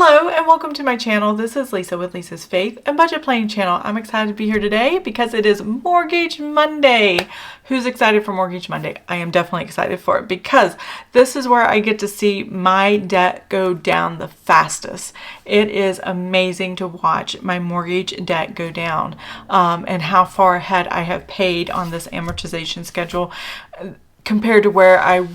Hello and welcome to my channel. This is Lisa with Lisa's Faith and Budget Planning channel. I'm excited to be here today because it is Mortgage Monday. Who's excited for Mortgage Monday? I am definitely excited for it because this is where I get to see my debt go down the fastest. It is amazing to watch my mortgage debt go down and how far ahead I have paid on this amortization schedule compared to where I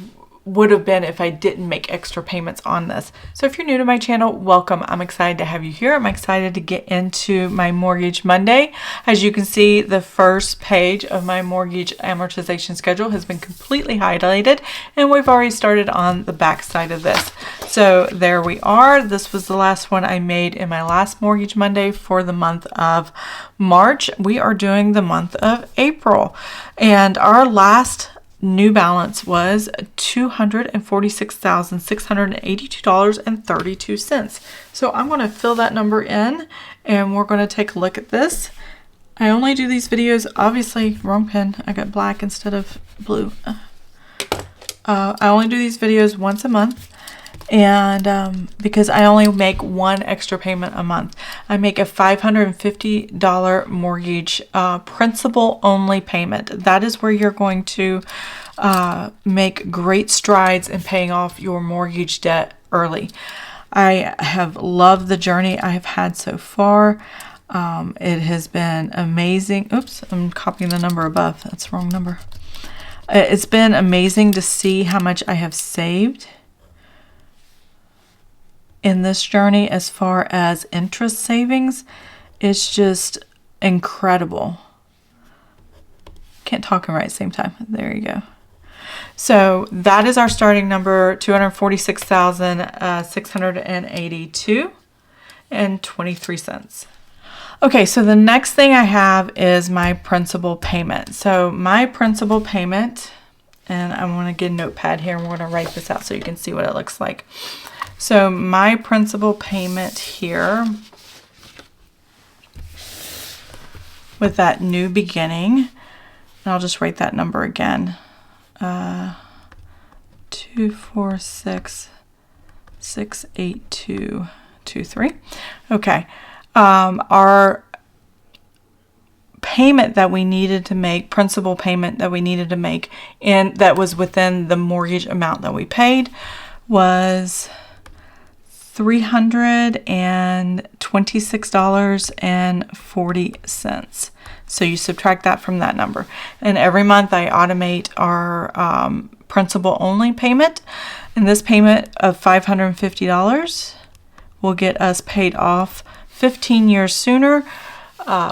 would have been if I didn't make extra payments on this. So if you're new to my channel, welcome. I'm excited to have you here. I'm excited to get into my Mortgage Monday. As you can see, the first page of my mortgage amortization schedule has been completely highlighted, and we've already started on the back side of this. So there we are. This was the last one I made in my last Mortgage Monday for the month of March. We are doing the month of April, and our last new balance was $246,682.32. So I'm going to fill that number in and we're going to take a look at this. I only do these videos, obviously, wrong pen, I got black instead of blue. I only do these videos once a month, and because I only make one extra payment a month. I make a $550 mortgage principal only payment. That is where you're going to make great strides in paying off your mortgage debt early. I have loved the journey I have had so far. It has been amazing. Oops, I'm copying the number above. That's the wrong number. It's been amazing to see how much I have saved in this journey as far as interest savings. It's just incredible. Can't talk and write at the same time. There you go. So that is our starting number, $246,682.23. Okay, so the next thing I have is my principal payment. So my principal payment, and I'm going to get a notepad here and we're going to write this out so you can see what it looks like. So my principal payment here, with that new beginning, and I'll just write that number again, 246,682.23. Okay, our payment that we needed to make, principal payment that we needed to make, and that was within the mortgage amount that we paid, was $326.40. So you subtract that from that number. And every month I automate our principal only payment. And this payment of $550 will get us paid off 15 years sooner.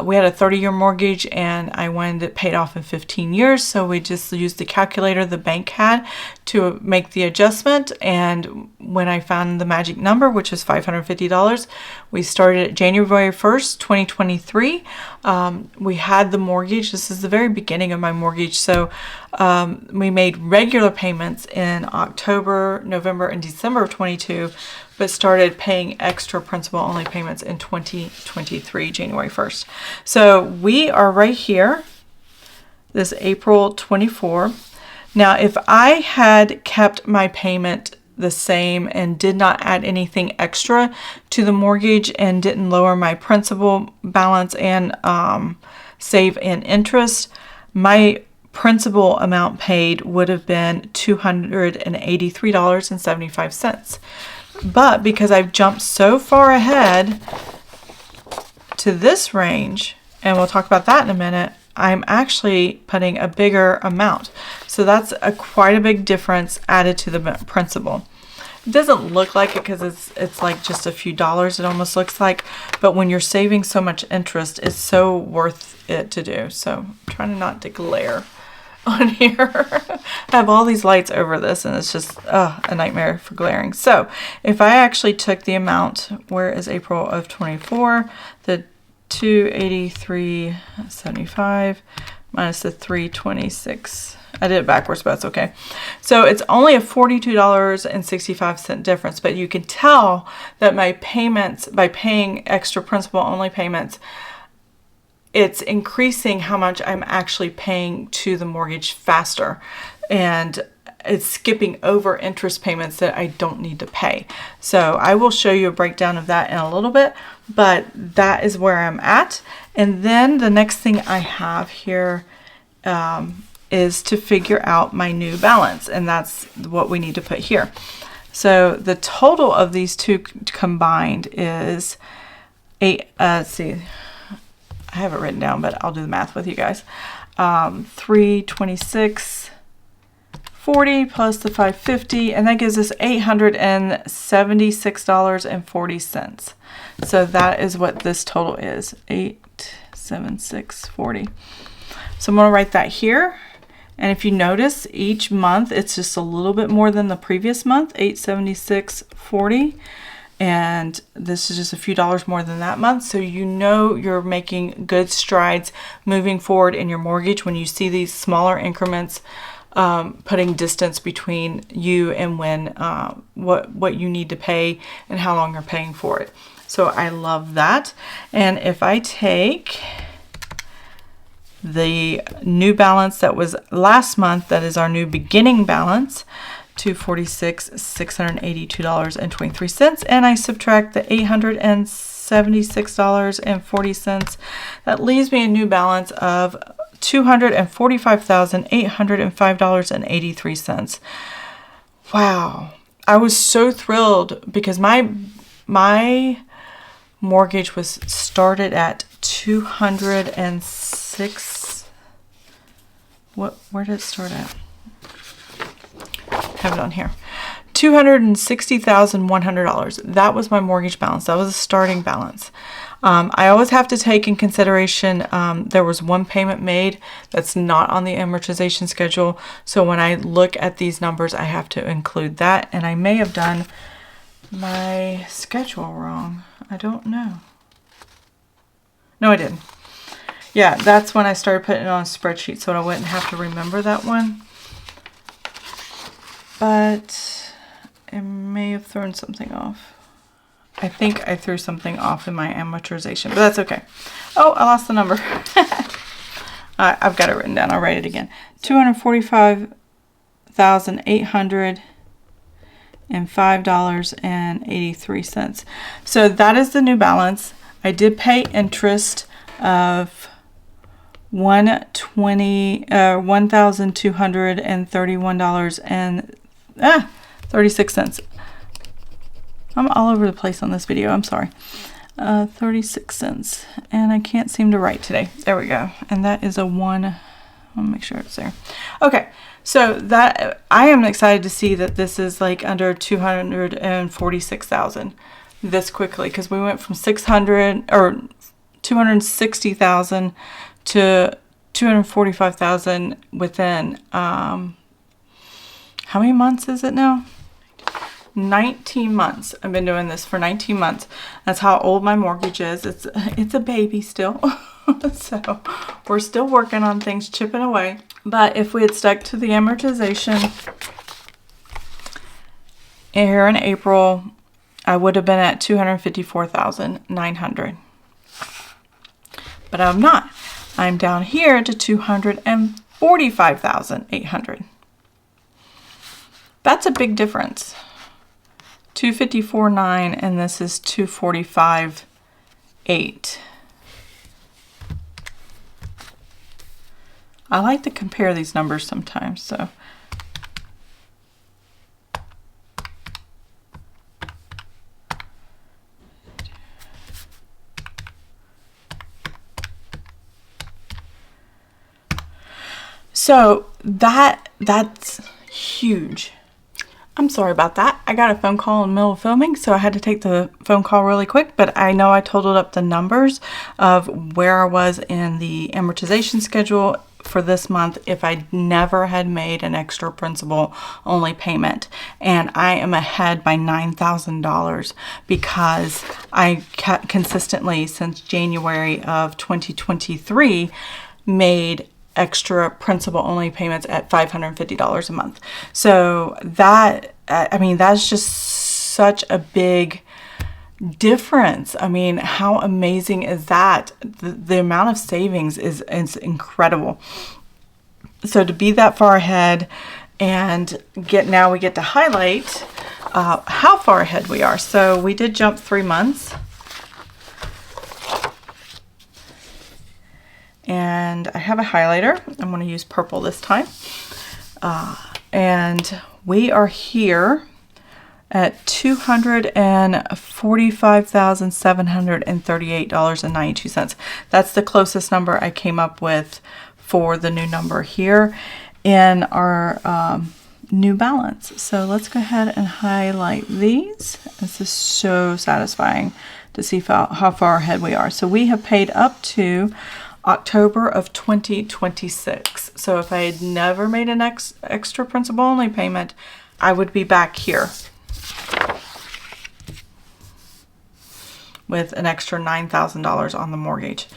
We had a 30-year mortgage and I wanted it paid off in 15 years. So we just used the calculator the bank had to make the adjustment. And when I found the magic number, which is $550, we started at January 1st, 2023. We had the mortgage. This is the very beginning of my mortgage. So we made regular payments in October, November, and December of 22, but started paying extra principal only payments in 2023, January 1st. So we are right here, this April 24. Now, if I had kept my payment the same and did not add anything extra to the mortgage and didn't lower my principal balance and save in interest, my principal amount paid would have been $283.75. But because I've jumped so far ahead to this range, and we'll talk about that in a minute, I'm actually putting a bigger amount. So that's quite a big difference added to the principal. It doesn't look like it because it's like just a few dollars, it almost looks like. But when you're saving so much interest, it's so worth it to do. So I'm trying not to glare on here. I have all these lights over this and it's just a nightmare for glaring. So if I actually took the amount, where is April of 24, the 283.75 minus the 326. I did it backwards, but that's okay. So it's only a $42.65 difference, but you can tell that my payments, by paying extra principal only payments, it's increasing how much I'm actually paying to the mortgage faster. And it's skipping over interest payments that I don't need to pay. So I will show you a breakdown of that in a little bit, but that is where I'm at. And then the next thing I have here is to figure out my new balance, and that's what we need to put here. So the total of these two combined is let's see, I have it written down, but I'll do the math with you guys. 326.40 plus the 550, and that gives us $876.40. So that is what this total is, 876.40. So I'm going to write that here. And if you notice, each month it's just a little bit more than the previous month, $876.40. And this is just a few dollars more than that month. So you know you're making good strides moving forward in your mortgage when you see these smaller increments, putting distance between you and when what you need to pay and how long you're paying for it. So I love that. And if I take the new balance that was last month, that is our new beginning balance, $246,682.23, and I subtract the $876.40, that leaves me a new balance of $245,805.83. Wow, I was so thrilled because my mortgage was started at 206. Where did it start at? Have it on here. $260,100. That was my mortgage balance. That was a starting balance. I always have to take in consideration there was one payment made that's not on the amortization schedule. So when I look at these numbers, I have to include that. And I may have done my schedule wrong. I don't know. No, I didn't. Yeah, that's when I started putting it on a spreadsheet so I wouldn't have to remember that one. But I may have thrown something off. I think I threw something off in my amortization, but that's okay. Oh, I lost the number. I've got it written down. I'll write it again. $245,805.83. So that is the new balance. I did pay interest of $1,231.36. I'm all over the place on this video. I'm sorry. 36 cents. And I can't seem to write today. There we go. And that is a one. I'll make sure it's there. Okay. So that I am excited to see that this is like under 246,000 this quickly, because we went from 260,000 to 245,000 within how many months is it now? 19 months. I've been doing this for 19 months. That's how old my mortgage is. It's a baby still. So we're still working on things, chipping away. But if we had stuck to the amortization here in April, I would have been at 254,900. But I'm not. I'm down here to 245,800. That's a big difference. 254.9 and this is 245.8. I like to compare these numbers sometimes, so. So that's huge. I'm sorry about that. I got a phone call in the middle of filming, so I had to take the phone call really quick, but I know I totaled up the numbers of where I was in the amortization schedule for this month if I never had made an extra principal only payment. And I am ahead by $9,000 because I consistently since January of 2023 made extra principal only payments at $550 a month. So that, I mean, that's just such a big difference. I mean, how amazing is that? The amount of savings is incredible. So to be that far ahead And now we get to highlight how far ahead we are. So we did jump 3 months. And I have a highlighter. I'm going to use purple this time. And we are here at $245,738.92. That's the closest number I came up with for the new number here in our new balance. So let's go ahead and highlight these. This is so satisfying to see how far ahead we are. So we have paid up to October of 2026. So if I had never made an extra principal only payment, I would be back here with an extra $9,000 on the mortgage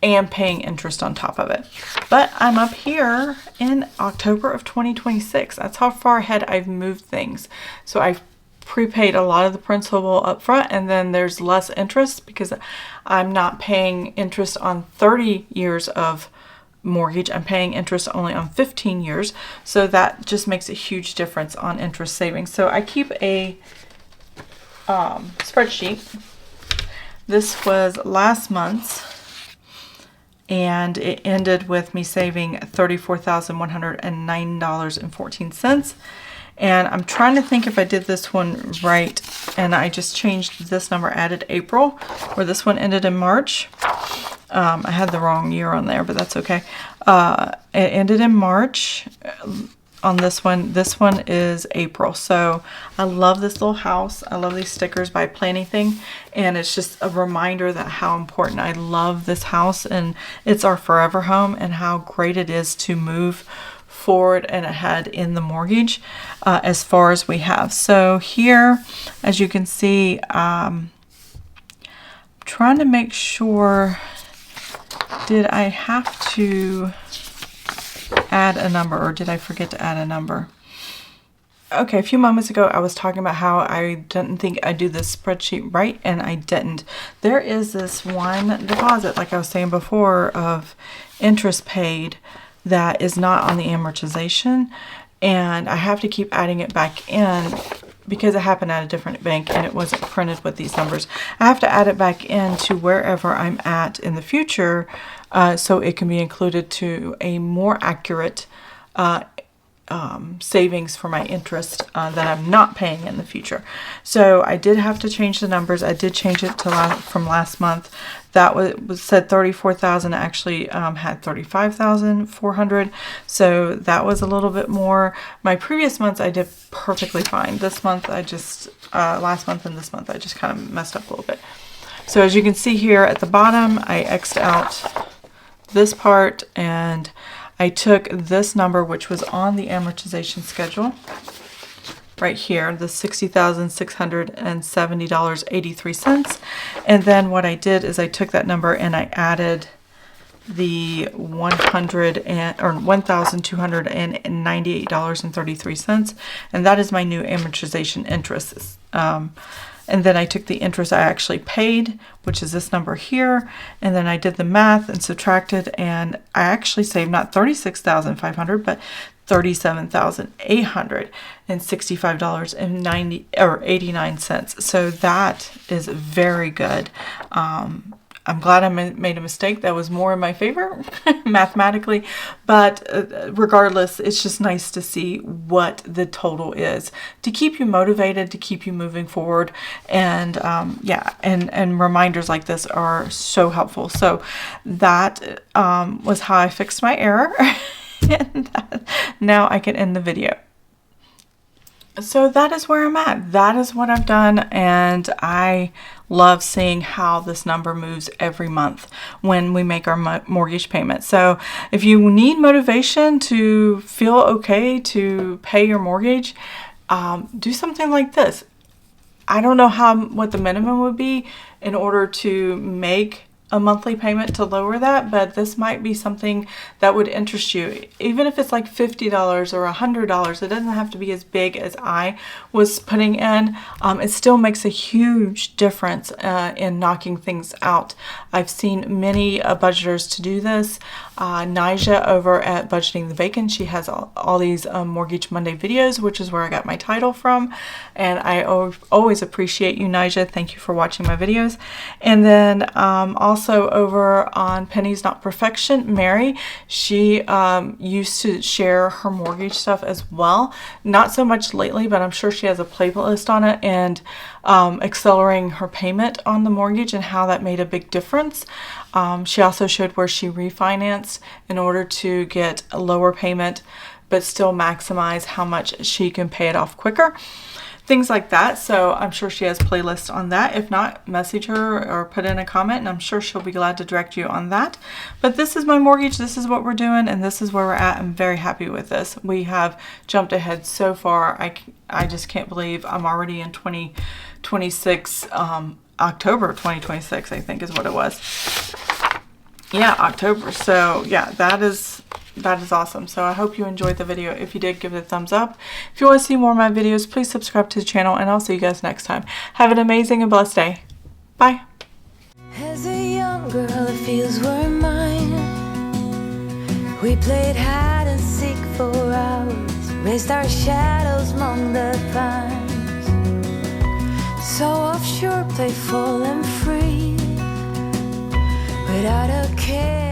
and paying interest on top of it. But I'm up here in October of 2026. That's how far ahead I've moved things. So I've prepaid a lot of the principal up front, and then there's less interest because I'm not paying interest on 30 years of mortgage. I'm paying interest only on 15 years. So that just makes a huge difference on interest savings. So I keep a spreadsheet. This was last month's, and it ended with me saving $34,109.14. And I'm trying to think if I did this one right, and I just changed this number, added April, where this one ended in March. I had the wrong year on there, but that's okay. It ended in March on this one. This one is April. So I love this little house. I love these stickers by Planything, and it's just a reminder that how important I love this house, and it's our forever home, and how great it is to move forward and ahead in the mortgage as far as we have. So here, as you can see, trying to make sure, did I have to add a number, or did I forget to add a number? Okay, a few moments ago I was talking about how I didn't think I'd do this spreadsheet right, and I didn't. There is this one deposit, like I was saying before, of interest paid that is not on the amortization, and I have to keep adding it back in because it happened at a different bank and it wasn't printed with these numbers. I have to add it back into wherever I'm at in the future, so it can be included to a more accurate savings for my interest that I'm not paying in the future. So I did have to change the numbers. I did change it to from last month. That was said 34,000. Actually had 35,400. So that was a little bit more. My previous months I did perfectly fine. This month I just last month and this month I just kind of messed up a little bit. So as you can see here at the bottom, I X'd out this part, and I took this number, which was on the amortization schedule, right here, the $60,670.83. And then what I did is I took that number and I added the $1,298.33, and that is my new amortization interest. And then I took the interest I actually paid, which is this number here, and then I did the math and subtracted, and I actually saved not $36,500, but $37,865.89. So that is very good. I'm glad I made a mistake. That was more in my favor mathematically, but regardless, it's just nice to see what the total is to keep you motivated, to keep you moving forward. And yeah, and reminders like this are so helpful. So that was how I fixed my error. And now I can end the video. So that is where I'm at. That is what I've done, and I love seeing how this number moves every month when we make our mortgage payment. So if you need motivation to feel okay to pay your mortgage, do something like this. I don't know what the minimum would be in order to make a monthly payment to lower that, but this might be something that would interest you. Even if it's like $50 or $100, it doesn't have to be as big as I was putting in. It still makes a huge difference in knocking things out. I've seen many budgeters to do this. Nija over at Budgeting the Bacon. She has all these Mortgage Monday videos, which is where I got my title from. And I always appreciate you, Nija. Thank you for watching my videos. And then also over on Pennies Not Perfection, Mary, she used to share her mortgage stuff as well. Not so much lately, but I'm sure she has a playlist on it, and accelerating her payment on the mortgage and how that made a big difference. She also showed where she refinanced in order to get a lower payment but still maximize how much she can pay it off quicker. Things like that. So I'm sure she has playlists on that. If not, message her or put in a comment, and I'm sure she'll be glad to direct you on that. But this is my mortgage. This is what we're doing, and this is where we're at. I'm very happy with this. We have jumped ahead so far. I just can't believe I'm already in 2026, October 2026, I think is what it was. Yeah, October. So yeah, that is awesome. So I hope you enjoyed the video. If you did, give it a thumbs up. If you want to see more of my videos, please subscribe to the channel, and I'll see you guys next time. Have an amazing and blessed day. Bye. As a young girl, it feels we're mine. We played hide and seek for hours, raised our shadows among the pines. So offshore, playful and free, without a care.